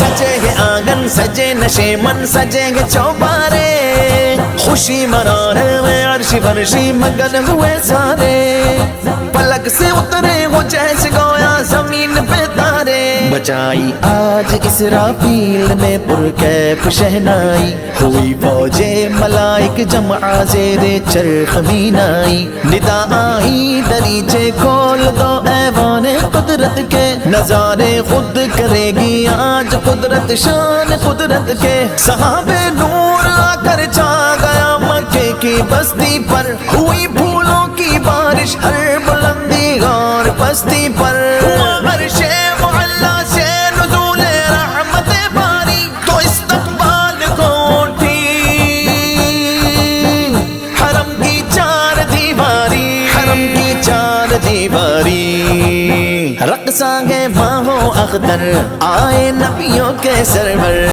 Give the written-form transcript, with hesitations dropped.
سجے گے آنگن سجے نشے من سجے گے چوبارے خوشی منانے میں عرش فرشی مگن ہوئے سارے پلک سے اترے وہ جیسے گویا زمین پہ تارے بچائی آج اسرافیل نے پرکیف شہنائی ہوئی فوج ملائک جمع زیر چرخ مینائی ندا آئی دریچے کھول دو ایوان قدرت کے نظارے خود کرے گی آج قدرت شان قدرت کے صحابے نور آ کر چھا گیا مکے کی بستی پر ہوئی پھولوں کی بارش ہر بلندی اور پستی پر عرش معلا سے نزول رحمت باری تو استقبال کو اٹھی حرم کی چار دیواری حرم کی چار دیواری رقصاں گے باہو اختر آئے نبیوں کے سرور